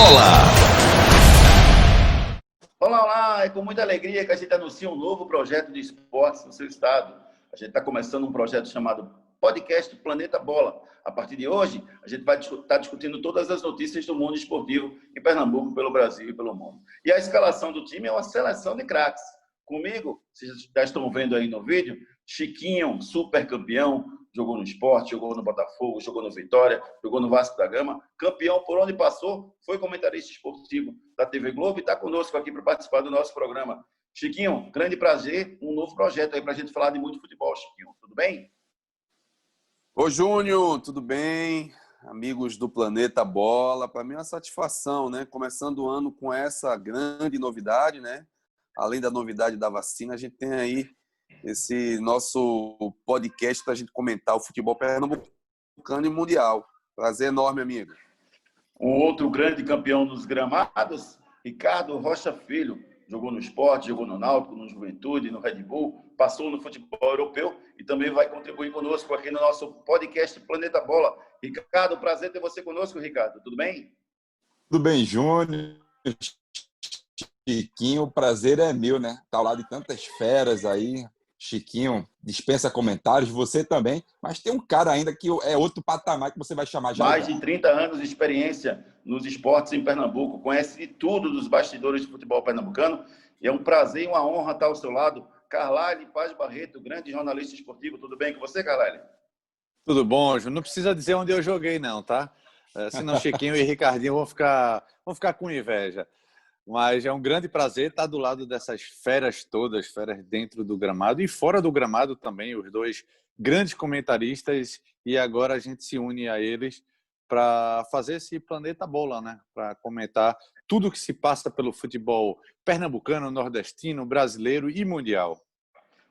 Bola. Olá, olá! É com muita alegria que a gente anuncia um novo projeto de esportes no seu estado. A gente está começando um projeto chamado Podcast Planeta Bola. A partir de hoje, a gente vai estar discutindo todas as notícias do mundo esportivo em Pernambuco, pelo Brasil e pelo mundo. E a escalação do time é uma seleção de craques. Comigo, vocês já estão vendo aí no vídeo, Chiquinho, super campeão, jogou no Sport, jogou no Botafogo, jogou no Vitória, jogou no Vasco da Gama, campeão por onde passou, foi comentarista esportivo da TV Globo e está conosco aqui para participar do nosso programa. Chiquinho, grande prazer, um novo projeto aí para a gente falar de muito futebol, Chiquinho. Tudo bem? Ô Júnior, tudo bem? Amigos do Planeta Bola, para mim é uma satisfação, né? Começando o ano com essa grande novidade, né? Além da novidade da vacina, a gente tem aí esse nosso podcast para a gente comentar o futebol pernambucano e mundial. Prazer enorme, amigo. Um outro grande campeão nos gramados, Ricardo Rocha Filho. Jogou no Sport, jogou no Náutico, no Juventude, no Red Bull, passou no futebol europeu e também vai contribuir conosco aqui no nosso podcast Planeta Bola. Ricardo, prazer ter você conosco, Ricardo. Tudo bem? Tudo bem, Júnior, Chiquinho, o prazer é meu, né? Tá ao lado de tantas feras aí. Chiquinho dispensa comentários, você também, mas tem um cara ainda que é outro patamar que você vai chamar já. Mais de 30 anos de experiência nos esportes em Pernambuco, conhece de tudo dos bastidores de futebol pernambucano e é um prazer e uma honra estar ao seu lado. Carlyle Paz Barreto, grande jornalista esportivo. Tudo bem com você, Carlyle? Tudo bom, Ju? Não precisa dizer onde eu joguei, não, tá? Senão Chiquinho e Ricardinho vão ficar com inveja. Mas é um grande prazer estar do lado dessas feras todas, feras dentro do gramado e fora do gramado também, os dois grandes comentaristas, e agora a gente se une a eles para fazer esse Planeta Bola, né? Para comentar tudo que se passa pelo futebol pernambucano, nordestino, brasileiro e mundial.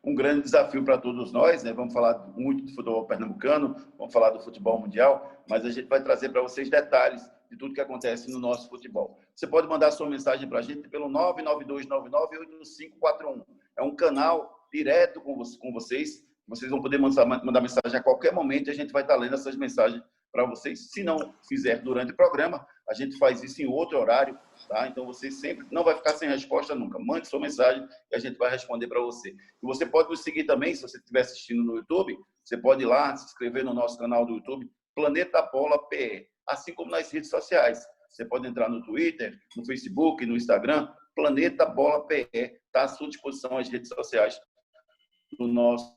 Um grande desafio para todos nós, né? Vamos falar muito do futebol pernambucano, vamos falar do futebol mundial, mas a gente vai trazer para vocês detalhes de tudo que acontece no nosso futebol. Você pode mandar sua mensagem para a gente pelo 992998541. É um canal direto com vocês. Vocês vão poder mandar mensagem a qualquer momento e a gente vai estar lendo essas mensagens para vocês. Se não fizer durante o programa, a gente faz isso em outro horário, tá? Então você sempre não vai ficar sem resposta nunca. Mande sua mensagem e a gente vai responder para você. E você pode nos seguir também, se você estiver assistindo no YouTube, você pode ir lá, se inscrever no nosso canal do YouTube, Planeta Bola PE, assim como nas redes sociais. Você pode entrar no Twitter, no Facebook, no Instagram, Planeta Bola PE. Está à sua disposição as redes sociais do nosso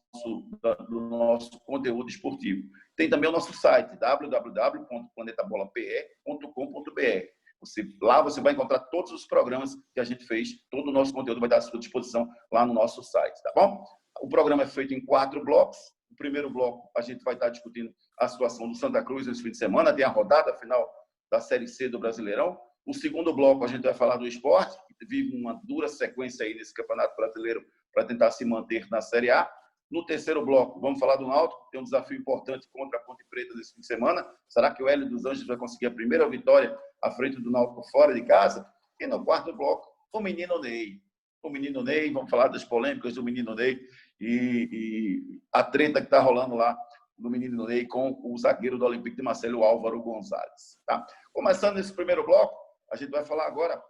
conteúdo esportivo. Tem também o nosso site, www.planetabolapE.com.br. Lá você vai encontrar todos os programas que a gente fez, todo o nosso conteúdo vai estar à sua disposição lá no nosso site, tá bom? O programa é feito em 4 blocos. O primeiro bloco, a gente vai estar discutindo a situação do Santa Cruz nesse fim de semana, tem a rodada final da Série C do Brasileirão. O segundo bloco, a gente vai falar do esporte, que vive uma dura sequência aí nesse Campeonato Brasileiro para tentar se manter na Série A. No terceiro bloco, vamos falar do Náutico, tem um desafio importante contra a Ponte Preta nesse fim de semana. Será que o Hélio dos Anjos vai conseguir a primeira vitória à frente do Náutico fora de casa? E no quarto bloco, o menino Ney. O menino Ney, vamos falar das polêmicas do menino Ney e a treta que está rolando lá do menino Ney com o zagueiro do Olympique de Marseille, o Álvaro Gonzalez. Tá? Começando esse primeiro bloco, a gente vai falar agora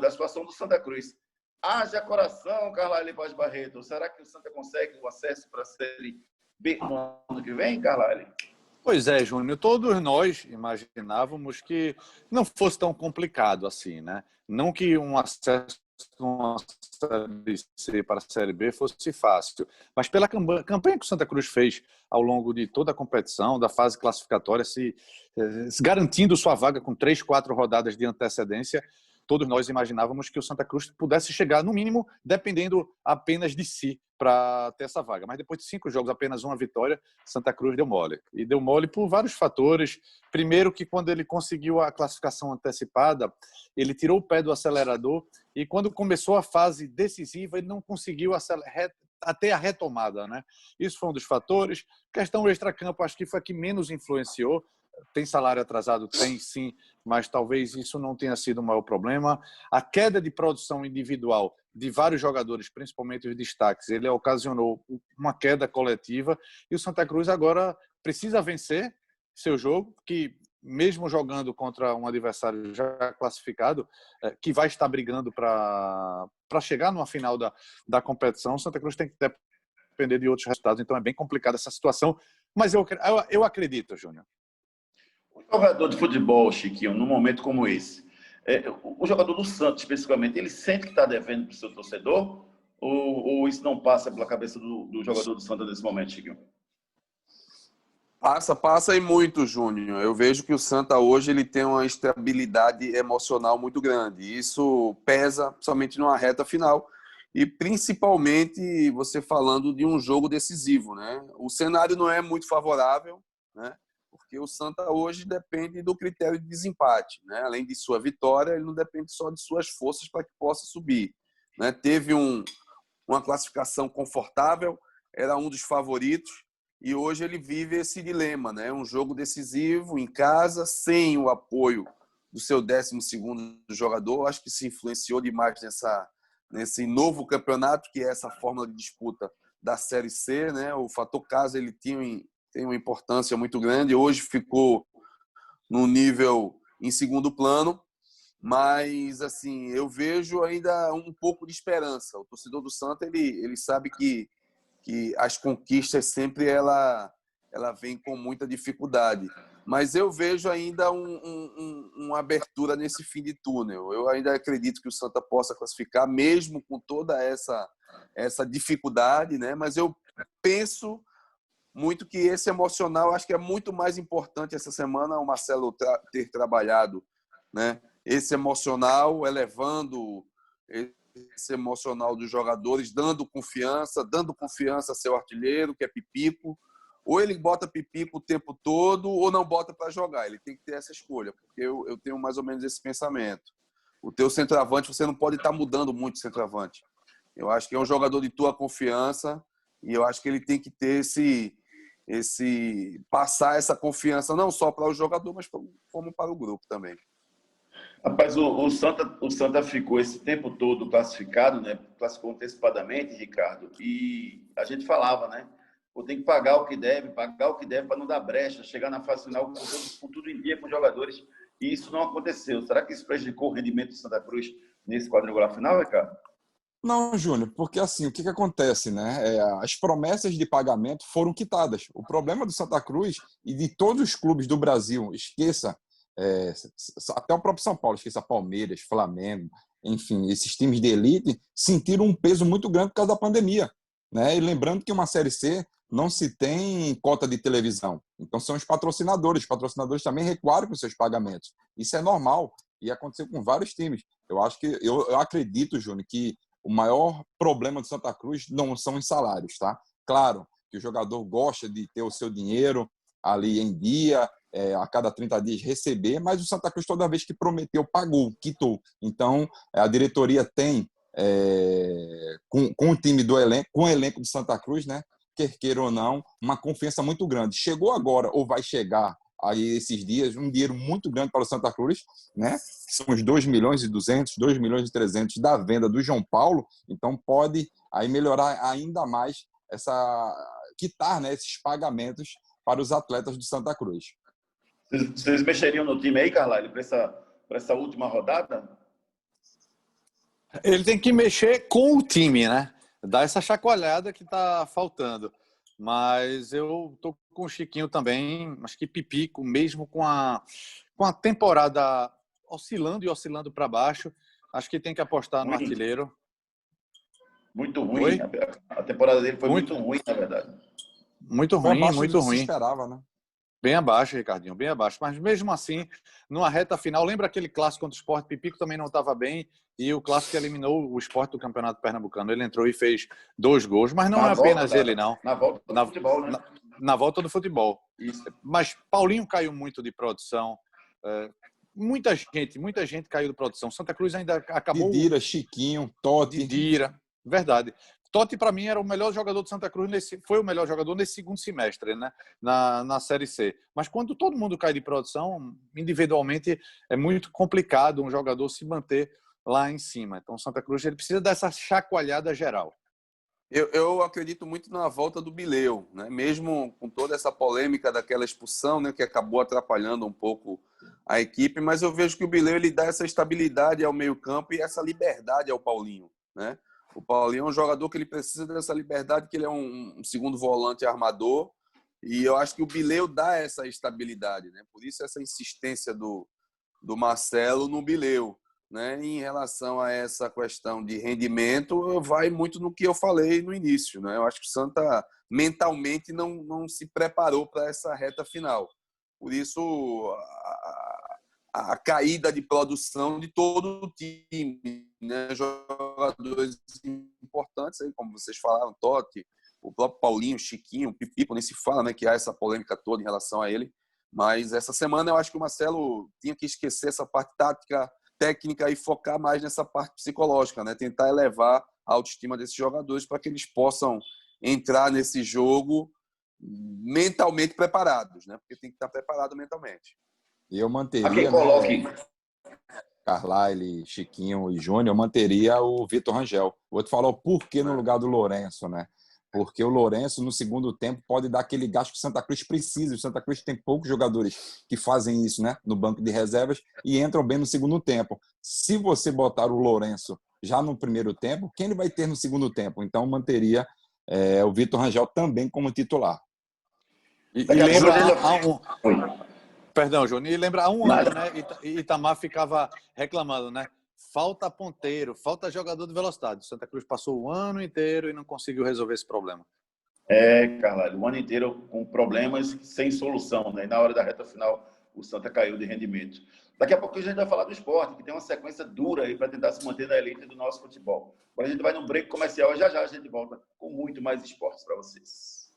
da situação do Santa Cruz. Haja coração, Carlyle Paz Barreto. Será que o Santa consegue o acesso para a Série B no ano que vem, Carlyle? Pois é, Júnior. Todos nós imaginávamos que não fosse tão complicado assim, né? Não que um acesso de uma Série C para a Série B fosse fácil, mas pela campanha que o Santa Cruz fez ao longo de toda a competição, da fase classificatória, se garantindo sua vaga com 3, 4 rodadas de antecedência, todos nós imaginávamos que o Santa Cruz pudesse chegar, no mínimo, dependendo apenas de si para ter essa vaga. Mas depois de 5 jogos, apenas uma vitória, Santa Cruz deu mole. E deu mole por vários fatores. Primeiro que quando ele conseguiu a classificação antecipada, ele tirou o pé do acelerador e quando começou a fase decisiva, ele não conseguiu até a retomada, né? Isso foi um dos fatores. Questão extracampo, acho que foi a que menos influenciou. Tem salário atrasado? Tem sim, mas talvez isso não tenha sido o maior problema. A queda de produção individual de vários jogadores, principalmente os destaques, ele ocasionou uma queda coletiva e o Santa Cruz agora precisa vencer seu jogo, que mesmo jogando contra um adversário já classificado, que vai estar brigando para chegar numa final da competição, o Santa Cruz tem que depender de outros resultados, então é bem complicada essa situação. Mas eu acredito, Júnior. O jogador de futebol, Chiquinho, num momento como esse, o jogador do Santos, especificamente, ele sente que está devendo para o seu torcedor? Ou isso não passa pela cabeça do jogador do Santos nesse momento, Chiquinho? Passa e muito, Júnior. Eu vejo que o Santa hoje ele tem uma estabilidade emocional muito grande. Isso pesa somente numa reta final e principalmente você falando de um jogo decisivo, né? O cenário não é muito favorável, né? Porque o Santa hoje depende do critério de desempate, né? Além de sua vitória, ele não depende só de suas forças para que possa subir, né? Teve uma classificação confortável, era um dos favoritos. E hoje ele vive esse dilema, né? Um jogo decisivo em casa, sem o apoio do seu 12º jogador. Acho que se influenciou demais nesse novo campeonato, que é essa fórmula de disputa da Série C, né? O fator casa ele tem uma importância muito grande. Hoje ficou no nível em segundo plano, mas assim eu vejo ainda um pouco de esperança. O torcedor do Santa ele sabe que as conquistas sempre ela vem com muita dificuldade. Mas eu vejo ainda uma abertura nesse fim de túnel. Eu ainda acredito que o Santa possa classificar, mesmo com toda essa dificuldade, né? Mas eu penso muito que esse emocional, acho que é muito mais importante essa semana o Marcelo ter trabalhado, né? Esse emocional, elevando esse emocional dos jogadores, dando confiança a seu artilheiro, que é Pipico. Ou ele bota Pipico o tempo todo, ou não bota para jogar. Ele tem que ter essa escolha, porque eu tenho mais ou menos esse pensamento. O teu centroavante, você não pode estar mudando muito o centroavante. Eu acho que é um jogador de tua confiança e eu acho que ele tem que ter passar essa confiança não só para o jogador, mas como para o grupo também. Rapaz, o Santa ficou esse tempo todo classificado, né? Classificou antecipadamente, Ricardo, e a gente falava, né? Pô, tem que pagar o que deve para não dar brecha, chegar na fase final com tudo em dia com os jogadores, e isso não aconteceu. Será que isso prejudicou o rendimento do Santa Cruz nesse quadrangular final, Ricardo? Não, Júnior, porque assim, o que acontece, né? As promessas de pagamento foram quitadas. O problema do Santa Cruz e de todos os clubes do Brasil, esqueça, até o próprio São Paulo, esqueça Palmeiras, Flamengo, enfim, esses times de elite sentiram um peso muito grande por causa da pandemia, né? E lembrando que uma Série C não se tem cota de televisão. Então são os patrocinadores. Os patrocinadores também recuaram com seus pagamentos. Isso é normal e aconteceu com vários times. Eu acredito, Júnior, que o maior problema do Santa Cruz não são os salários, tá? Claro que o jogador gosta de ter o seu dinheiro ali em dia, a cada 30 dias receber, mas o Santa Cruz toda vez que prometeu, pagou, quitou. Então, a diretoria tem, com o time do elenco, com o elenco do Santa Cruz, né? Quer queira ou não, uma confiança muito grande. Chegou agora ou vai chegar aí esses dias, um dinheiro muito grande para o Santa Cruz, né? São os 2.200.000, 2.300.000 da venda do João Paulo, então pode aí melhorar ainda mais quitar, né, esses pagamentos para os atletas do Santa Cruz. Vocês mexeriam no time aí, Carlyle, para essa última rodada? Ele tem que mexer com o time, né? Dar essa chacoalhada que está faltando. Mas eu tô com o Chiquinho também, acho que Pipico, mesmo com a temporada oscilando para baixo, acho que tem que apostar no artilheiro. Muito ruim. A temporada dele foi muito ruim, na verdade. Muito ruim, muito ruim. Se esperava, né? Bem abaixo, Ricardinho, bem abaixo. Mas mesmo assim, numa reta final, lembra aquele clássico contra o Sport? Pipico também não estava bem e o clássico eliminou o Sport do Campeonato Pernambucano. Ele entrou e fez 2 gols, mas não é apenas ele, não. Na volta do futebol, né? Na volta do futebol. Isso. Mas Paulinho caiu muito de produção. Muita gente caiu de produção. Santa Cruz ainda acabou... Didira, Chiquinho, Totti. Didira, verdade. Totti, para mim, era o melhor jogador do Santa Cruz, foi o melhor jogador nesse segundo semestre, né? na Série C. Mas quando todo mundo cai de produção, individualmente, é muito complicado um jogador se manter lá em cima. Então, o Santa Cruz ele precisa dessa chacoalhada geral. Eu acredito muito na volta do Bileu, né? Mesmo com toda essa polêmica daquela expulsão, né, que acabou atrapalhando um pouco a equipe, mas eu vejo que o Bileu ele dá essa estabilidade ao meio-campo e essa liberdade ao Paulinho, né? O Paulinho é um jogador que ele precisa dessa liberdade, que ele é um segundo volante armador, e eu acho que o Bileu dá essa estabilidade, né? Por isso essa insistência do Marcelo no Bileu. Né? Em relação a essa questão de rendimento, vai muito no que eu falei no início. Né? Eu acho que o Santa mentalmente não se preparou para essa reta final. Por isso, a caída de produção de todo o time. Né? Jogadores importantes, aí, como vocês falaram, Totti, o próprio Paulinho, Chiquinho, Pipipo, nem se fala, né, que há essa polêmica toda em relação a ele. Mas essa semana eu acho que o Marcelo tinha que esquecer essa parte tática, técnica e focar mais nessa parte psicológica, né? Tentar elevar a autoestima desses jogadores para que eles possam entrar nesse jogo mentalmente preparados, né? Porque tem que estar preparado mentalmente. E eu A quem manteria, coloque. né, Carlyle, Chiquinho e Júnior, eu manteria o Vitor Rangel. O outro falou por que no lugar do Lourenço, né? Porque o Lourenço, no segundo tempo, pode dar aquele gasto que o Santa Cruz precisa. O Santa Cruz tem poucos jogadores que fazem isso, né? No banco de reservas e entram bem no segundo tempo. Se você botar o Lourenço já no primeiro tempo, quem ele vai ter no segundo tempo? Então, manteria o Vitor Rangel também como titular. E Daqui a pouco lembra a gente... Perdão, Júnior, e lembra há um Nada. ano, né? Itamar ficava reclamando, né? Falta ponteiro, falta jogador de velocidade. O Santa Cruz passou o ano inteiro e não conseguiu resolver esse problema. Carla, o ano inteiro com problemas sem solução, né? E na hora da reta final, o Santa caiu de rendimento. Daqui a pouco a gente vai falar do esporte, que tem uma sequência dura aí para tentar se manter na elite do nosso futebol. Agora a gente vai num break comercial e já já a gente volta com muito mais esportes para vocês.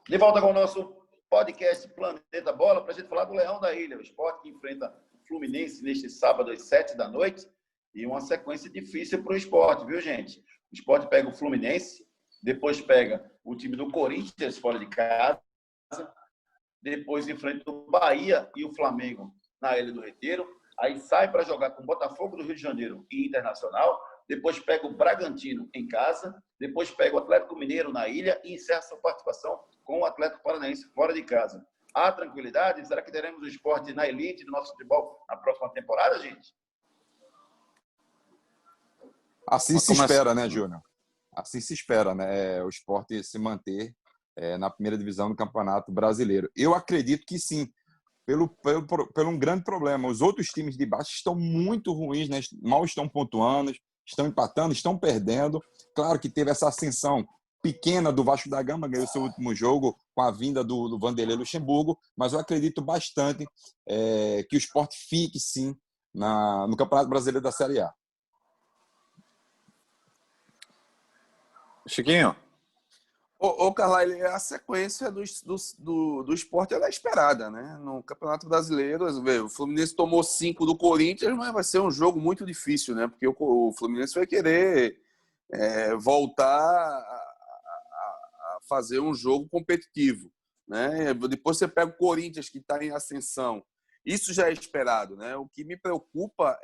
De volta com o nosso podcast Planeta Bola, para a gente falar do Leão da Ilha, o esporte que enfrenta o Fluminense neste sábado às 7h, e uma sequência difícil para o esporte, viu, gente? O esporte pega o Fluminense, depois pega o time do Corinthians fora de casa, depois enfrenta o Bahia e o Flamengo na Ilha do Retiro, aí sai para jogar com o Botafogo do Rio de Janeiro e Internacional, depois pega o Bragantino em casa, depois pega o Atlético Mineiro na ilha e encerra sua participação com o Atlético Paranaense fora de casa. Há tranquilidade? Será que teremos o esporte na elite do nosso futebol na próxima temporada, gente? Assim se espera, né, Júnior? Assim se espera, né? O Sport se manter na primeira divisão do Campeonato Brasileiro. Eu acredito que sim, pelo um grande problema. Os outros times de baixo estão muito ruins, né? Mal estão pontuando, estão empatando, estão perdendo. Claro que teve essa ascensão pequena do Vasco da Gama, ganhou seu último jogo com a vinda do Vanderlei Luxemburgo, mas eu acredito bastante que o Sport fique, sim, no Campeonato Brasileiro da Série A. Chiquinho? Carlyle, a sequência do esporte ela é esperada, né? No Campeonato Brasileiro, o Fluminense tomou 5 do Corinthians, mas vai ser um jogo muito difícil, né? Porque o Fluminense vai querer voltar a fazer um jogo competitivo, né? Depois você pega o Corinthians, que está em ascensão. Isso já é esperado, né? O que me preocupa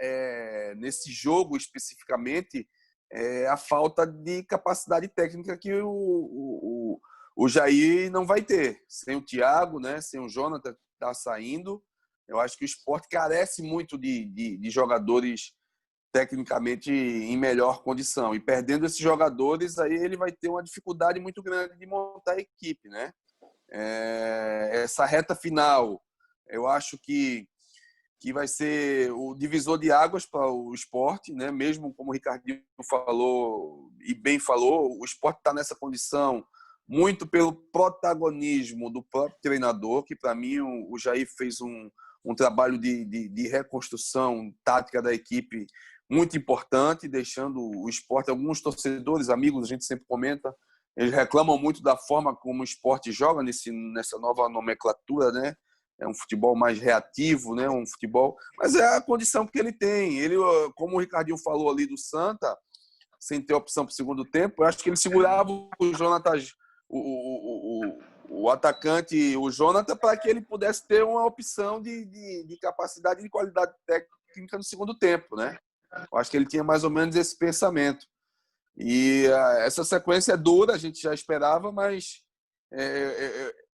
nesse jogo especificamente a falta de capacidade técnica que o Jair não vai ter. Sem o Thiago, né? Sem o Jonathan que está saindo, eu acho que o Sport carece muito de jogadores tecnicamente em melhor condição. E perdendo esses jogadores, aí ele vai ter uma dificuldade muito grande de montar a equipe, né? Essa reta final, eu acho que vai ser o divisor de águas para o esporte, né? Mesmo como o Ricardinho falou e bem falou, o esporte está nessa condição muito pelo protagonismo do próprio treinador, que para mim o Jair fez um trabalho de reconstrução tática da equipe muito importante, deixando o esporte, alguns torcedores, amigos, a gente sempre comenta, eles reclamam muito da forma como o esporte joga nessa nova nomenclatura, né? É um futebol mais reativo, né? Um futebol, mas é a condição que ele tem. Ele, como o Ricardinho falou ali do Santa, sem ter opção para o segundo tempo, eu acho que ele segurava o Jonathan, o atacante, o Jonathan, para que ele pudesse ter uma opção de capacidade e de qualidade técnica no segundo tempo, né? Eu acho que ele tinha mais ou menos esse pensamento. E essa sequência é dura, a gente já esperava, mas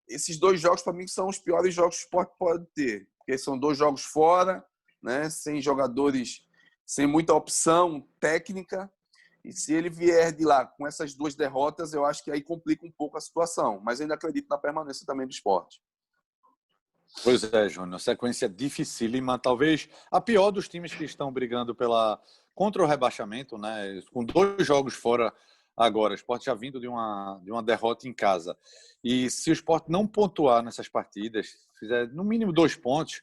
esses 2 jogos, para mim, são os piores jogos que o Sport pode ter. Porque são 2 jogos fora, né, sem jogadores, sem muita opção técnica. E se ele vier de lá com essas 2 derrotas, eu acho que aí complica um pouco a situação. Mas ainda acredito na permanência também do Sport. Pois é, Júnior. Sequência dificílima. Talvez a pior dos times que estão brigando contra o rebaixamento, né? Com 2 jogos fora agora. O Sport já vindo de uma derrota em casa. E se o Sport não pontuar nessas partidas, fizer no mínimo 2 pontos,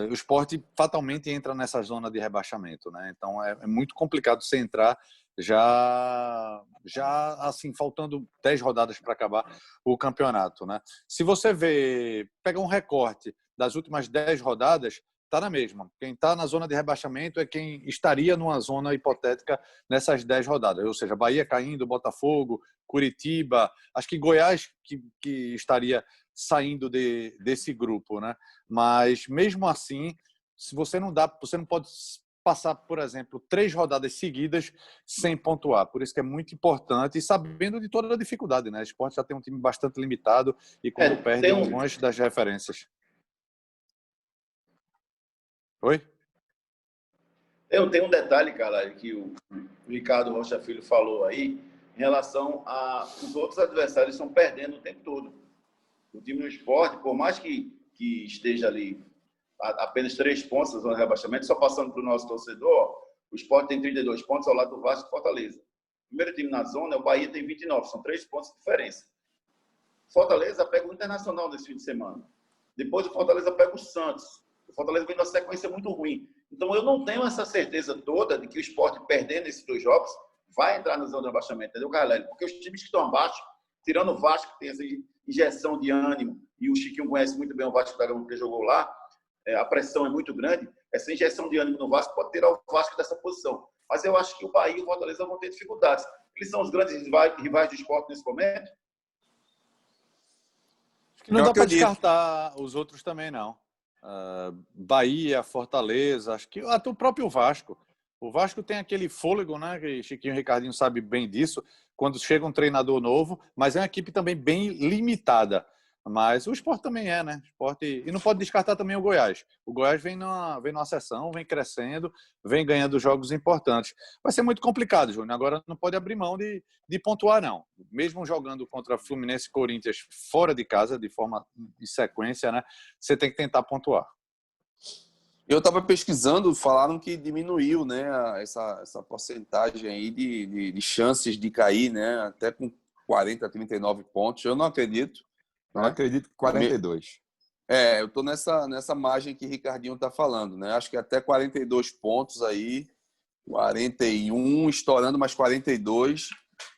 o Sport fatalmente entra nessa zona de rebaixamento, né? Então é muito complicado você entrar já assim, faltando 10 rodadas para acabar o campeonato, né? Se você pega um recorte das últimas 10 rodadas, está na mesma. Quem está na zona de rebaixamento é quem estaria numa zona hipotética nessas 10 rodadas, ou seja, Bahia caindo, Botafogo, Curitiba, acho que Goiás que estaria saindo desse grupo, né? Mas mesmo assim, se você não pode passar, por exemplo, 3 rodadas seguidas sem pontuar. Por isso que é muito importante, e sabendo de toda a dificuldade, né? O Sport já tem um time bastante limitado e quando perde algumas das referências. Oi? Tem um detalhe, cara, que o Ricardo Rocha Filho falou aí, em relação a os outros adversários estão perdendo o tempo todo. O time do Sport, por mais que esteja ali apenas 3 pontos na zona de rebaixamento, só passando para o nosso torcedor, o Sport tem 32 pontos ao lado do Vasco e Fortaleza. O primeiro time na zona é o Bahia, tem 29, são 3 pontos de diferença. Fortaleza pega o Internacional nesse fim de semana. Depois o Fortaleza pega o Santos. O Fortaleza vem numa sequência muito ruim. Então eu não tenho essa certeza toda de que o Sport, perdendo esses 2 jogos, vai entrar na zona de rebaixamento, entendeu, Carlélio? Porque os times que estão abaixo, tirando o Vasco, que tem essa injeção de ânimo, e o Chiquinho conhece muito bem o Vasco da Gama, porque jogou lá, a pressão é muito grande, essa injeção de ânimo no Vasco pode tirar o Vasco dessa posição. Mas eu acho que o Bahia e o Fortaleza vão ter dificuldades. Eles são os grandes rivais do Sport nesse momento. Acho que não dá para descartar os outros também, não. Bahia, Fortaleza, acho que até o próprio Vasco. O Vasco tem aquele fôlego, né? Que Chiquinho e Ricardinho sabem bem disso, quando chega um treinador novo, mas é uma equipe também bem limitada. Mas o Sport também é, né? E não pode descartar também o Goiás. O Goiás vem numa sessão, vem crescendo, vem ganhando jogos importantes. Vai ser muito complicado, Júnior. Agora não pode abrir mão de pontuar, não. Mesmo jogando contra Fluminense e Corinthians fora de casa, de forma de sequência, né? Você tem que tentar pontuar. Eu estava pesquisando, falaram que diminuiu, né, essa porcentagem aí de chances de cair, né, até com 40, 39 pontos. Eu não acredito. Não acredito que 42. Eu estou nessa margem que o Ricardinho está falando, né? Acho que até 42 pontos aí, 41, estourando mais 42,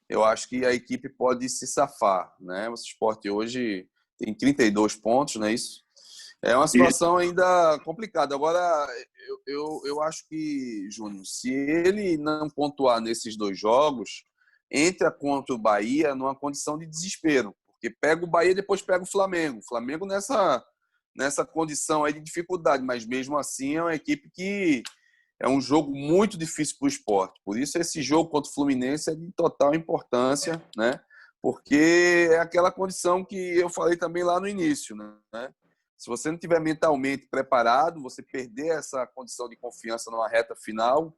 eu acho que a equipe pode se safar, né? O Sport hoje tem 32 pontos, não é isso? É uma situação ainda complicada. Agora, eu acho que, Júnior, se ele não pontuar nesses 2 jogos, entra contra o Bahia numa condição de desespero. Porque pega o Bahia e depois pega o Flamengo. O Flamengo nessa condição aí de dificuldade, mas mesmo assim é uma equipe que é um jogo muito difícil para o Sport. Por isso esse jogo contra o Fluminense é de total importância, né? Porque é aquela condição que eu falei também lá no início, né? Se você não tiver mentalmente preparado, você perder essa condição de confiança numa reta final,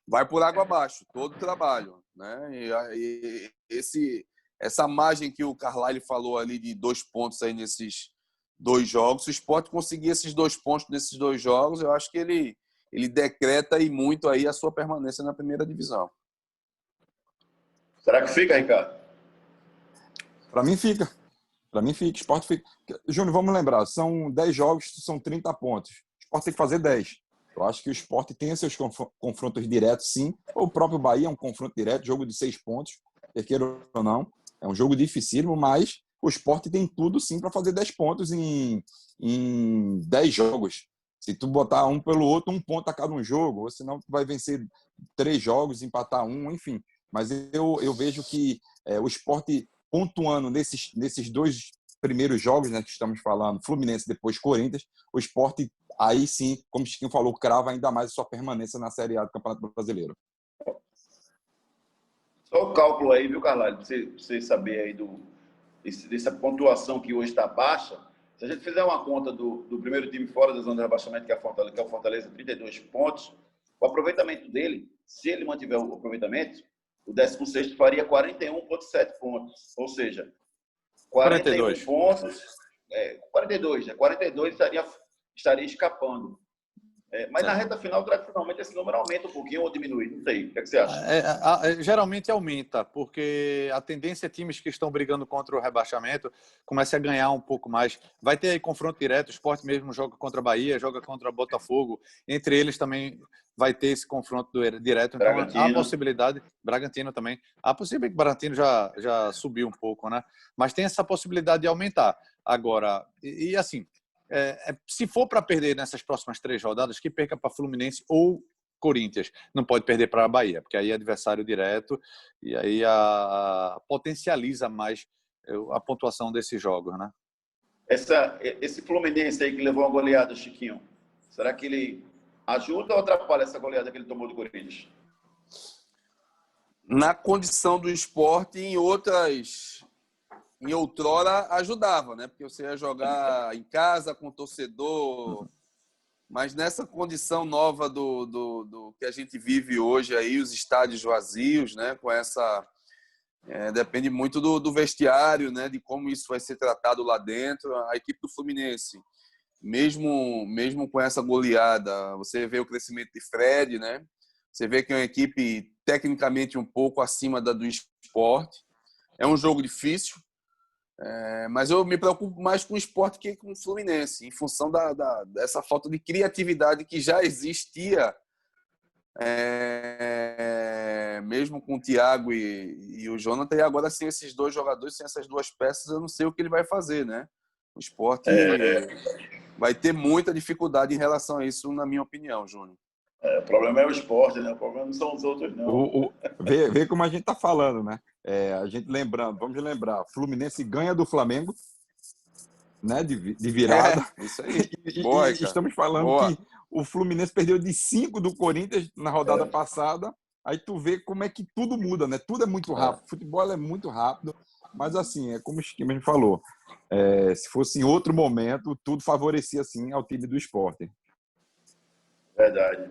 vai por água abaixo, todo o trabalho, né? E essa margem que o Carlyle falou ali de 2 pontos aí nesses 2 jogos, se o Sport conseguir esses 2 pontos nesses 2 jogos, eu acho que ele decreta aí muito aí a sua permanência na primeira divisão. Será que fica, Ricardo? Para mim fica. Para mim fica. Sport fica. Júnior, vamos lembrar, são 10 jogos, são 30 pontos. O Sport tem que fazer 10. Eu acho que o Sport tem seus confrontos diretos, sim. O próprio Bahia é um confronto direto, jogo de 6 pontos, quer queira ou não. É um jogo dificílimo, mas o Sport tem tudo, sim, para fazer 10 pontos em 10 jogos. Se tu botar um pelo outro, 1 ponto a cada um jogo, ou senão tu vai vencer 3 jogos, empatar 1, enfim. Mas eu vejo que o Sport pontuando nesses 2 primeiros jogos, né, que estamos falando, Fluminense depois Corinthians, o Sport aí sim, como o Chiquinho falou, crava ainda mais a sua permanência na Série A do Campeonato Brasileiro. Só o cálculo aí, viu, Carlalho? Pra você saber aí dessa pontuação que hoje está baixa. Se a gente fizer uma conta do primeiro time fora da zona de rebaixamento, que é o Fortaleza, 32 pontos, o aproveitamento dele, se ele mantiver o aproveitamento, o 16º faria 41,7 pontos. Ou seja, 41 42. pontos, 42, né? 42 estaria escapando. Mas na reta final, tradicionalmente, esse número aumenta um pouquinho ou diminui. Não sei. O que você acha? Geralmente aumenta, porque a tendência é times que estão brigando contra o rebaixamento comecem a ganhar um pouco mais. Vai ter aí confronto direto, o Sport mesmo joga contra a Bahia, joga contra o Botafogo. Entre eles também vai ter esse confronto direto. Então, Bragantino. há a possibilidade... Bragantino também. Há a possibilidade que o Bragantino já subiu um pouco, né? Mas tem essa possibilidade de aumentar. Agora, e assim... se for para perder nessas próximas 3 rodadas, que perca para Fluminense ou Corinthians. Não pode perder para a Bahia, porque aí é adversário direto e aí potencializa mais a pontuação desses jogos, né? Esse Fluminense aí que levou uma goleada, Chiquinho, será que ele ajuda ou atrapalha essa goleada que ele tomou do Corinthians? Na condição do Sport, em outrora ajudava, né? Porque você ia jogar em casa com o torcedor, mas nessa condição nova do que a gente vive hoje aí, os estádios vazios, né? Com essa depende muito do vestiário, né? De como isso vai ser tratado lá dentro. A equipe do Fluminense, mesmo com essa goleada, você vê o crescimento de Fred, né? Você vê que é uma equipe tecnicamente um pouco acima do Sport. É um jogo difícil. Mas eu me preocupo mais com o Sport que com o Fluminense, em função dessa falta de criatividade que já existia, mesmo com o Thiago e o Jonathan, e agora sem esses 2 jogadores, sem essas 2 peças, eu não sei o que ele vai fazer, né? O Sport vai ter muita dificuldade em relação a isso, na minha opinião, Júnior. O problema é o Sport, né? O problema não são os outros, não. Vê como a gente está falando, né? A gente vamos lembrar, Fluminense ganha do Flamengo, né? De virada. Isso aí. E estamos falando que o Fluminense perdeu de 5 do Corinthians na rodada passada. Aí tu vê como é que tudo muda, né? Tudo é muito rápido. O futebol é muito rápido. Mas assim, é como o Chiquinho falou. Se fosse em outro momento, tudo favorecia assim ao time do Sport. Verdade.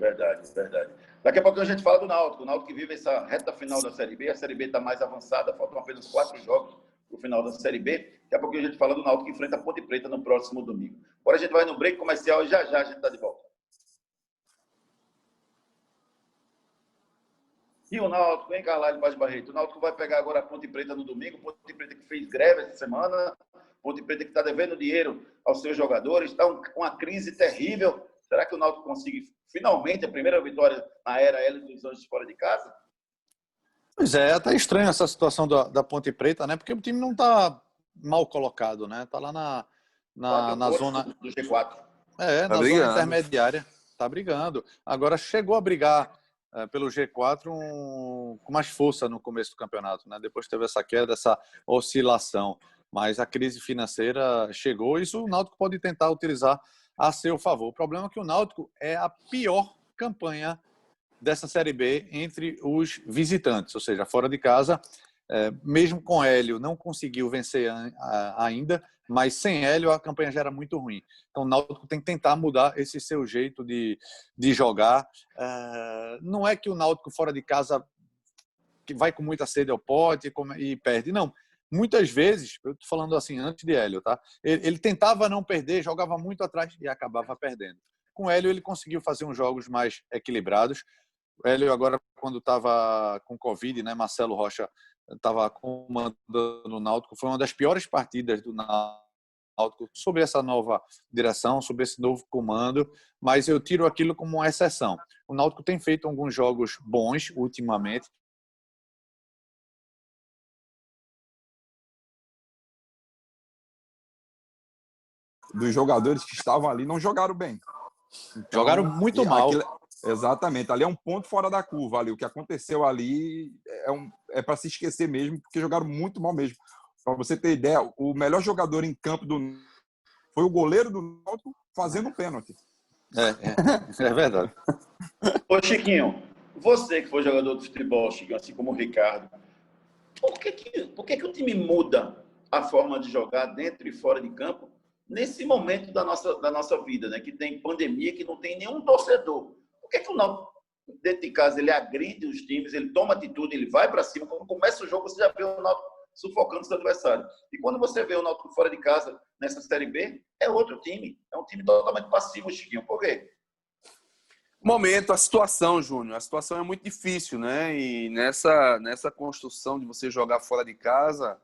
Daqui a pouco a gente fala do Náutico. O Náutico que vive essa reta final da Série B. A Série B está mais avançada, faltam apenas 4 jogos para o final da Série B. Daqui a pouco a gente fala do Náutico que enfrenta a Ponte Preta no próximo domingo. Agora a gente vai no break comercial e já a gente está de volta. E o Náutico, hein, Carlalho Paz Barreto? O Náutico vai pegar agora a Ponte Preta no domingo. Ponte Preta que fez greve essa semana. Ponte Preta que está devendo dinheiro aos seus jogadores. Está uma crise terrível. Será que o Náutico consegue finalmente a primeira vitória na era Hélio dos Anjos fora de casa? Pois é, até estranho essa situação da Ponte Preta, né? Porque o time não está mal colocado, né? Está lá na zona do G4. Na zona intermediária. Está brigando. Agora chegou a brigar pelo G4 com mais força no começo do campeonato, né? Depois teve essa queda, essa oscilação. Mas a crise financeira chegou e isso o Náutico pode tentar utilizar a seu favor. O problema é que o Náutico é a pior campanha dessa Série B entre os visitantes, ou seja, fora de casa. Mesmo com Hélio, não conseguiu vencer ainda, mas sem Hélio a campanha já era muito ruim. Então o Náutico tem que tentar mudar esse seu jeito de jogar. Não é que o Náutico fora de casa que vai com muita sede ao pote e perde, não. Muitas vezes, eu estou falando assim, antes de Hélio, tá? Ele tentava não perder, jogava muito atrás e acabava perdendo. Com Hélio, ele conseguiu fazer uns jogos mais equilibrados. O Hélio, agora, quando estava com Covid, né? Marcelo Rocha estava comandando o Náutico. Foi uma das piores partidas do Náutico sobre essa nova direção, sobre esse novo comando, mas eu tiro aquilo como uma exceção. O Náutico tem feito alguns jogos bons ultimamente. Dos jogadores que estavam ali não jogaram bem. Então, jogaram muito mal. Exatamente. Ali é um ponto fora da curva. Ali. O que aconteceu ali é para se esquecer mesmo, porque jogaram muito mal mesmo. Para você ter ideia, o melhor jogador em campo foi o goleiro do Náutico fazendo um pênalti. É verdade. Ô, Chiquinho, você que foi jogador de futebol, Chiquinho, assim como o Ricardo, Por que o time muda a forma de jogar dentro e fora de campo nesse momento da nossa vida, né? Que tem pandemia, que não tem nenhum torcedor? Por que o Náutico, dentro de casa, ele agride os times, ele toma atitude, ele vai para cima? Quando começa o jogo, você já vê o Náutico sufocando seu adversário. E quando você vê o Náutico fora de casa, nessa Série B, é outro time. É um time totalmente passivo, Chiquinho. Por quê? Momento, a situação, Júnior. A situação é muito difícil, né? E nessa construção de você jogar fora de casa,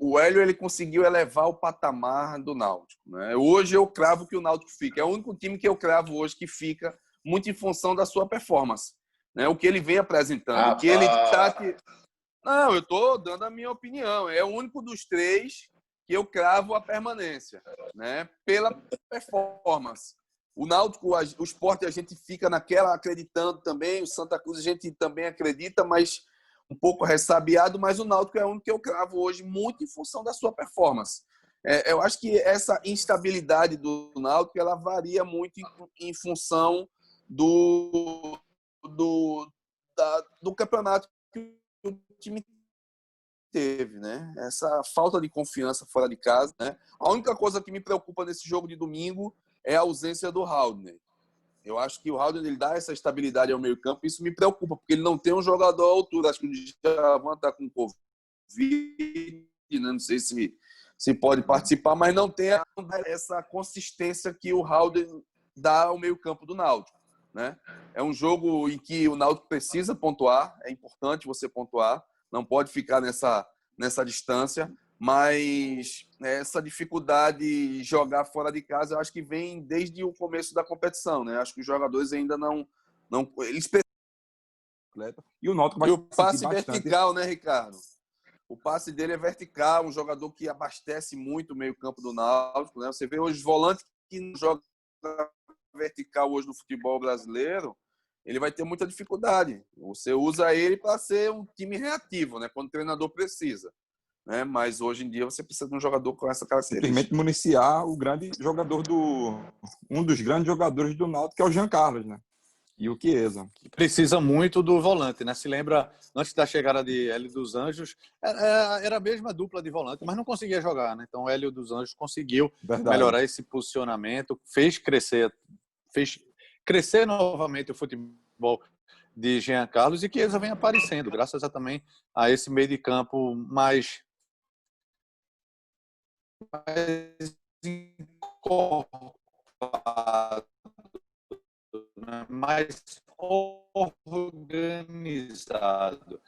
o Hélio ele conseguiu elevar o patamar do Náutico, né? Hoje eu cravo que o Náutico fica. É o único time que eu cravo hoje que fica muito em função da sua performance, né? O que ele vem apresentando, o que ele tá que... Não, eu estou dando a minha opinião. É o único dos três que eu cravo a permanência, né? Pela performance. O Náutico, o Sport, a gente fica naquela acreditando também. O Santa Cruz a gente também acredita, mas um pouco ressabiado. Mas o Náutico é o único que eu cravo hoje muito em função da sua performance. Eu acho que essa instabilidade do Náutico ela varia muito em função do campeonato que o time teve, né? Essa falta de confiança fora de casa, né? A única coisa que me preocupa nesse jogo de domingo é a ausência do Haldner. Eu acho que o Haldner ele dá essa estabilidade ao meio-campo, e isso me preocupa, porque ele não tem um jogador à altura. Acho que o Djavan está com Covid, né? Não sei se pode participar, mas não tem essa consistência que o Haldner dá ao meio-campo do Náutico, né? É um jogo em que o Náutico precisa pontuar, é importante você pontuar, não pode ficar nessa distância, mas essa dificuldade de jogar fora de casa, eu acho que vem desde o começo da competição, né? Acho que os jogadores ainda não eles e o Náutico vai e o passe sentir bastante. vertical, né, Ricardo? O passe dele é vertical, um jogador que abastece muito o meio-campo do Náutico, né? Você vê hoje volantes que não jogam vertical hoje no futebol brasileiro, ele vai ter muita dificuldade. Você usa ele para ser um time reativo, né? Quando o treinador precisa, né? Mas hoje em dia você precisa de um jogador com essa característica. Simplesmente municiar o grande jogador um dos grandes jogadores do Náutico, que é o Jean Carlos, né? E o Chiesa. Que precisa muito do volante, né? Se lembra, antes da chegada de Hélio dos Anjos, era a mesma dupla de volante, mas não conseguia jogar, né? Então o Hélio dos Anjos conseguiu melhorar esse posicionamento, fez crescer novamente o futebol de Jean Carlos, e Chiesa vem aparecendo, graças também a esse meio de campo mais encorpado, mais organizado.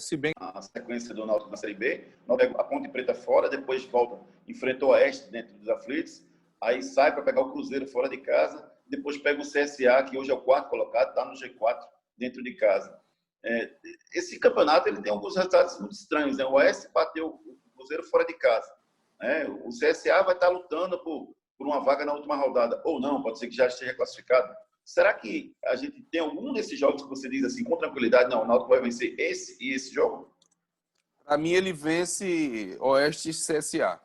Se bem a sequência do Náutico na Série B, a Ponte Preta fora, depois volta, enfrenta o Oeste dentro dos aflitos, aí sai para pegar o Cruzeiro fora de casa, depois pega o CSA, que hoje é o quarto colocado, está no G4 dentro de casa. Esse campeonato ele tem alguns resultados muito estranhos, né? O Oeste bateu o Cruzeiro fora de casa, né? O CSA vai estar lutando por uma vaga na última rodada, ou não, pode ser que já esteja classificado. Será que a gente tem algum desses jogos que você diz assim, com tranquilidade, não, o Náutico vai vencer esse e esse jogo? Para mim, ele vence Oeste e CSA.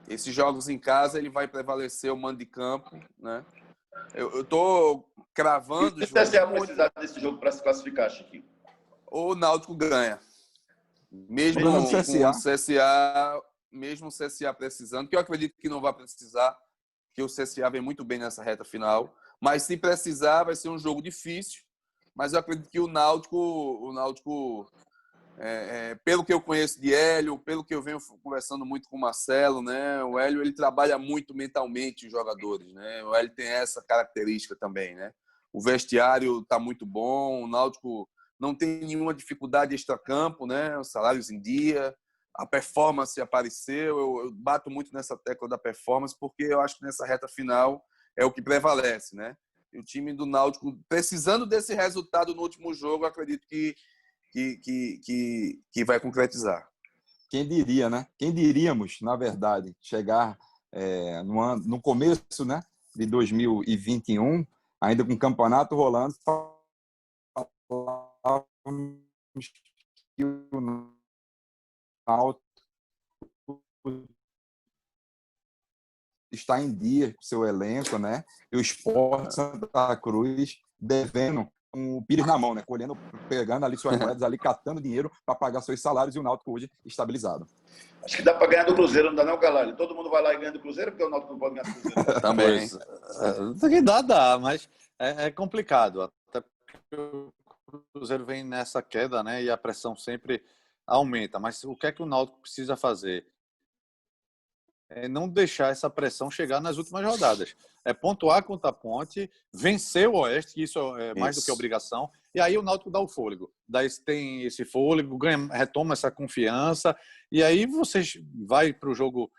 Esses jogos em casa, ele vai prevalecer o mando de campo, né? Eu estou cravando... E se o CSA precisar desse jogo para se classificar, Chiquinho? O Náutico ganha. Mesmo com o CSA, mesmo o CSA precisando, que eu acredito que não vai precisar, que o CSA vem muito bem nessa reta final. Mas se precisar, vai ser um jogo difícil. Mas eu acredito que o Náutico pelo que eu conheço de Hélio, pelo que eu venho conversando muito com o Marcelo, né? O Hélio ele trabalha muito mentalmente os jogadores, né? O Hélio tem essa característica também, né? O vestiário está muito bom, o Náutico não tem nenhuma dificuldade extracampo, né? Os salários em dia, a performance apareceu. Eu bato muito nessa tecla da performance porque eu acho que nessa reta final é o que prevalece, né? E o time do Náutico, precisando desse resultado no último jogo, eu acredito que vai concretizar. Quem diria, né? Quem diríamos, na verdade, chegar no começo, né, de 2021, ainda com o campeonato rolando, que o Náutico está em dia com seu elenco, né? E o Sport Santa Cruz devendo o Pires na mão, né? Colhendo, pegando ali suas moedas, ali, catando dinheiro para pagar seus salários, e o Náutico hoje estabilizado. Acho que dá para ganhar do Cruzeiro, não dá não, Calalho? Todo mundo vai lá e ganha do Cruzeiro, porque o Náutico não pode ganhar do Cruzeiro. Também. Dá, mas é complicado. Até porque o Cruzeiro vem nessa queda, né? E a pressão sempre aumenta. Mas o que é que o Náutico precisa fazer? É não deixar essa pressão chegar nas últimas rodadas. É pontuar contra a Ponte, vencer o Oeste, que isso é mais do que obrigação, e aí o Náutico dá o fôlego. Daí tem esse fôlego, retoma essa confiança, e aí você vai para o jogo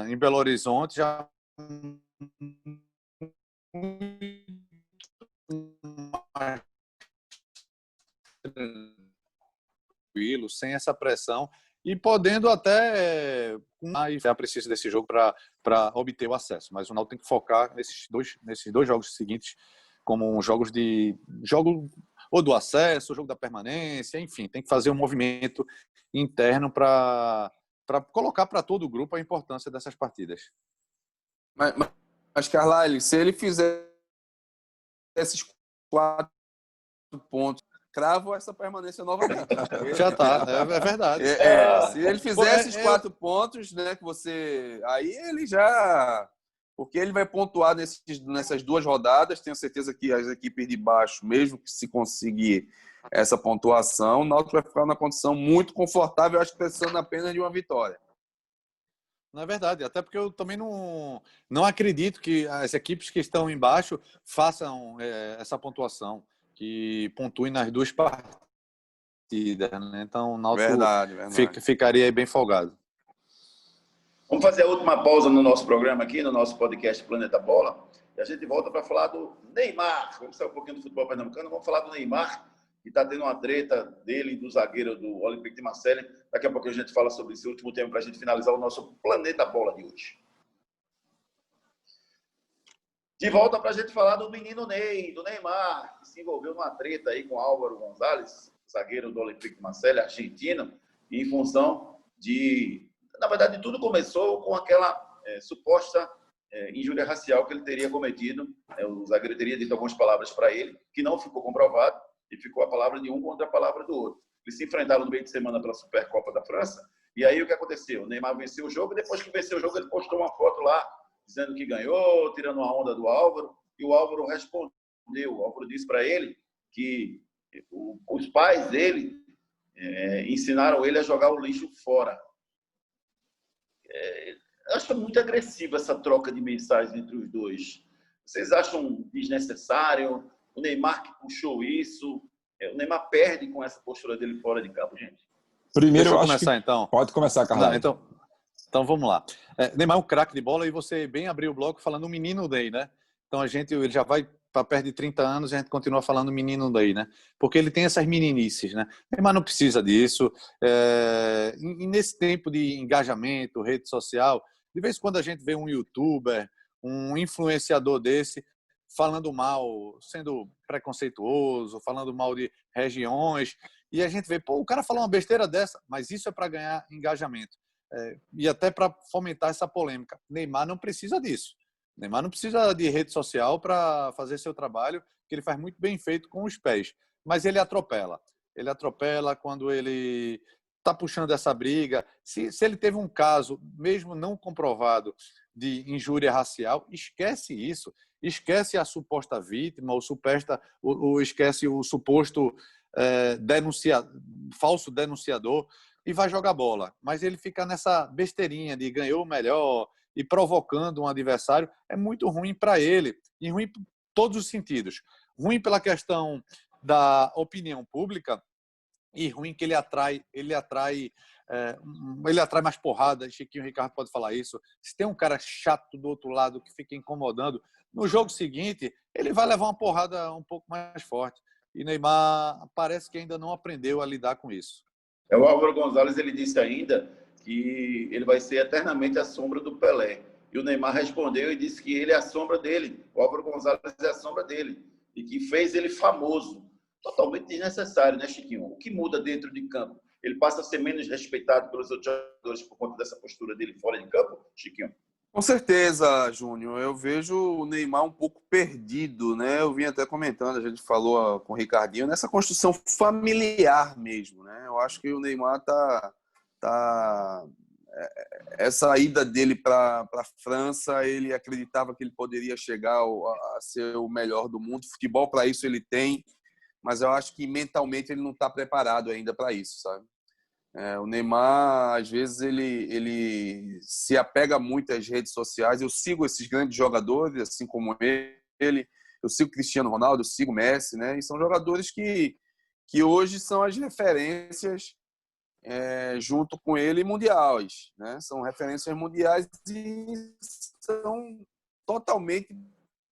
em Belo Horizonte já tranquilo, sem essa pressão, e podendo até já precisa desse jogo para obter o acesso. Mas o Náutico tem que focar nesses dois jogos seguintes como jogos ou do acesso, o jogo da permanência, enfim, tem que fazer um movimento interno para colocar para todo o grupo a importância dessas partidas. Mas Carlyle, se ele fizer esses 4 pontos, cravo essa permanência novamente. Já tá, é verdade. Se ele fizer esses 4 pontos, né, que você... Aí ele já... Porque ele vai pontuar nessas 2 rodadas, tenho certeza que as equipes de baixo, mesmo que se conseguir essa pontuação, o Náutico vai ficar numa condição muito confortável, acho que precisando apenas de uma vitória. Não é verdade, até porque eu também não acredito que as equipes que estão embaixo façam essa pontuação, que pontuem nas 2 partidas, né? Então o Náutico ficaria aí bem folgado. Vamos fazer a última pausa no nosso programa aqui, no nosso podcast Planeta Bola, e a gente volta para falar do Neymar. Vamos sair um pouquinho do futebol pernambucano, vamos falar do Neymar, que está tendo uma treta dele e do zagueiro do Olympique de Marseille. Daqui a pouco a gente fala sobre esse último tempo para a gente finalizar o nosso Planeta Bola de hoje. De volta para a gente falar do menino Ney, do Neymar, que se envolveu numa treta aí com Álvaro Gonzalez, zagueiro do Olympique de Marseille, argentino, em função de... Na verdade, tudo começou com aquela suposta injúria racial que ele teria cometido. O zagueiro teria dito algumas palavras para ele, que não ficou comprovado, e ficou a palavra de um contra a palavra do outro. Eles se enfrentaram no meio de semana pela Supercopa da França, e aí o que aconteceu? O Neymar venceu o jogo, e depois que venceu o jogo, ele postou uma foto lá, dizendo que ganhou, tirando uma onda do Álvaro, e o Álvaro respondeu. O Álvaro disse para ele que os pais dele ensinaram ele a jogar o lixo fora. Acho muito agressiva essa troca de mensagens entre os dois. Vocês acham desnecessário? O Neymar que puxou isso? O Neymar perde com essa postura dele fora de campo, gente? Primeiro, eu acho que... então. Pode começar, Carlos. Então vamos lá. Neymar é um craque de bola, e você bem abriu o bloco falando o menino Ney, né? Então ele já vai para perto de 30 anos e a gente continua falando menino Ney, né? Porque ele tem essas meninices, né? Neymar não precisa disso. E nesse tempo de engajamento, rede social, de vez em quando a gente vê um youtuber, um influenciador desse, falando mal, sendo preconceituoso, falando mal de regiões, e a gente vê, o cara falou uma besteira dessa, mas isso é para ganhar engajamento. E até para fomentar essa polêmica. Neymar não precisa disso. Neymar não precisa de rede social para fazer seu trabalho, que ele faz muito bem feito com os pés. Mas ele atropela. Ele atropela quando ele está puxando essa briga. Se ele teve um caso, mesmo não comprovado, de injúria racial, esquece isso. Esquece a suposta vítima, esquece o suposto falso denunciador, e vai jogar bola. Mas ele fica nessa besteirinha de ganhou melhor e provocando um adversário. É muito ruim para ele, e ruim por todos os sentidos. Ruim pela questão da opinião pública, e ruim que ele atrai mais porrada. Chiquinho Ricardo pode falar isso. Se tem um cara chato do outro lado que fica incomodando, no jogo seguinte ele vai levar uma porrada um pouco mais forte. E Neymar parece que ainda não aprendeu a lidar com isso. O Álvaro Gonzalez, ele disse ainda que ele vai ser eternamente a sombra do Pelé. E o Neymar respondeu e disse que ele é a sombra dele. O Álvaro Gonzalez é a sombra dele. E que fez ele famoso. Totalmente desnecessário, né, Chiquinho? O que muda dentro de campo? Ele passa a ser menos respeitado pelos outros jogadores por conta dessa postura dele fora de campo, Chiquinho? Com certeza, Júnior. Eu vejo o Neymar um pouco perdido, né? Eu vim até comentando, a gente falou com o Ricardinho, nessa construção familiar mesmo, né? Eu acho que o Neymar essa ida dele para a França, ele acreditava que ele poderia chegar a ser o melhor do mundo. Futebol, para isso, ele tem, mas eu acho que mentalmente ele não está preparado ainda para isso, sabe? O Neymar, às vezes, ele se apega muito às redes sociais. Eu sigo esses grandes jogadores, assim como ele. Eu sigo Cristiano Ronaldo, eu sigo Messi, né? E são jogadores que hoje são as referências junto com ele mundiais, né? São referências mundiais e são totalmente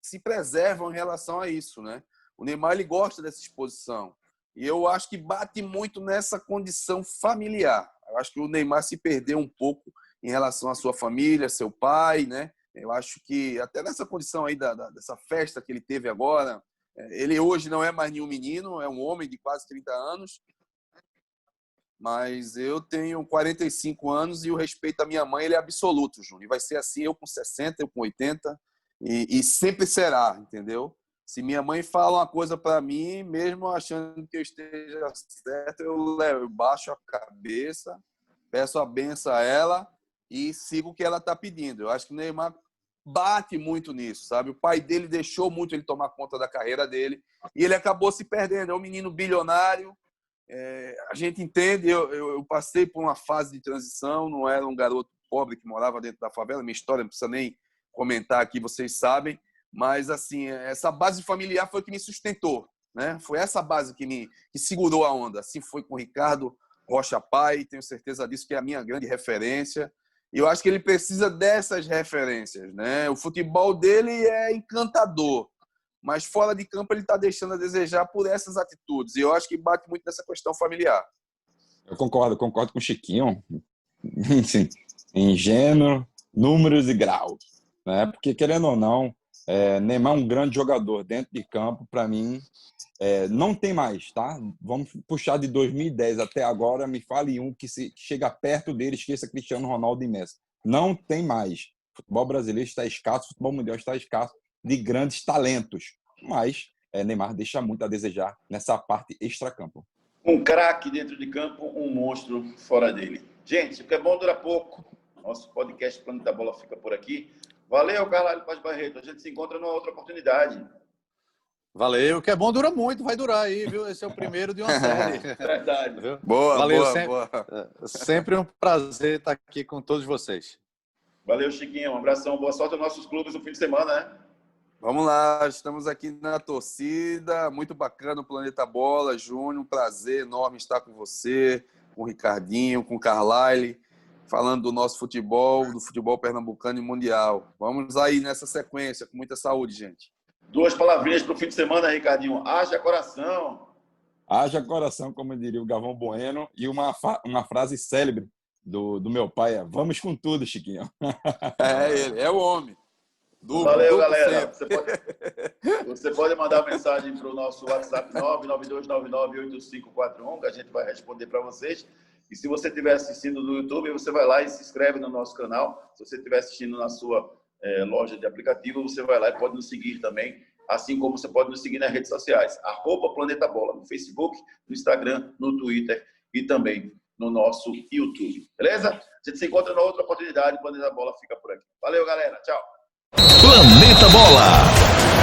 se preservam em relação a isso, né? O Neymar ele gosta dessa exposição. E eu acho que bate muito nessa condição familiar. Eu acho que o Neymar se perdeu um pouco em relação à sua família, seu pai, né? Eu acho que até nessa condição aí dessa festa que ele teve agora, ele hoje não é mais nenhum menino, é um homem de quase 30 anos, mas eu tenho 45 anos e o respeito à minha mãe ele é absoluto, Júnior. E vai ser assim, eu com 60, eu com 80, e sempre será, entendeu? Se minha mãe fala uma coisa para mim, mesmo achando que eu esteja certo, eu baixo a cabeça, peço a benção a ela e sigo o que ela está pedindo. Eu acho que o Neymar bate muito nisso, sabe? O pai dele deixou muito ele tomar conta da carreira dele e ele acabou se perdendo. É um menino bilionário. A gente entende, eu passei por uma fase de transição, não era um garoto pobre que morava dentro da favela. Minha história não precisa nem comentar aqui, vocês sabem. Mas, assim, essa base familiar foi o que me sustentou, né? Foi essa base que segurou a onda. Assim foi com o Ricardo Rocha Pai, tenho certeza disso, que é a minha grande referência. E eu acho que ele precisa dessas referências, né? O futebol dele é encantador, mas fora de campo ele está deixando a desejar por essas atitudes. E eu acho que bate muito nessa questão familiar. Eu concordo com o Chiquinho. Sim, em gênero, números e graus, né? Porque, querendo ou não, Neymar é um grande jogador dentro de campo, para mim, não tem mais, tá? Vamos puxar de 2010 até agora, me fale um que chega perto dele, esqueça Cristiano Ronaldo e Messi. Não tem mais. O futebol brasileiro está escasso, o futebol mundial está escasso de grandes talentos, mas Neymar deixa muito a desejar nessa parte extracampo. Um craque dentro de campo, um monstro fora dele. Gente, o que é bom dura pouco. Nosso podcast Planeta Bola fica por aqui. Valeu, Carlalho Paz Barreto. A gente se encontra numa outra oportunidade. Valeu. O que é bom dura muito, vai durar aí, viu? Esse é o primeiro de uma série. Verdade. Viu? Boa, valeu, boa. Sempre um prazer estar aqui com todos vocês. Valeu, Chiquinho. Um abração. Boa sorte aos nossos clubes no fim de semana, né? Vamos lá, estamos aqui na torcida. Muito bacana o Planeta Bola, Júnior. Um prazer enorme estar com você, com o Ricardinho, com o Carlyle, falando do nosso futebol, do futebol pernambucano e mundial. Vamos aí nessa sequência, com muita saúde, gente. 2 palavrinhas para o fim de semana, Ricardinho. Haja coração. Haja coração, como diria o Galvão Bueno. E uma frase célebre do meu pai é: vamos com tudo, Chiquinho. Ele é o homem. Valeu, galera. Você pode mandar mensagem para o nosso WhatsApp 992998541, que a gente vai responder para vocês. E se você estiver assistindo no YouTube, você vai lá e se inscreve no nosso canal. Se você estiver assistindo na sua loja de aplicativo, você vai lá e pode nos seguir também, assim como você pode nos seguir nas redes sociais. @Planeta Bola, no Facebook, no Instagram, no Twitter e também no nosso YouTube. Beleza? A gente se encontra na outra oportunidade. O Planeta Bola fica por aqui. Valeu, galera. Tchau. Planeta Bola.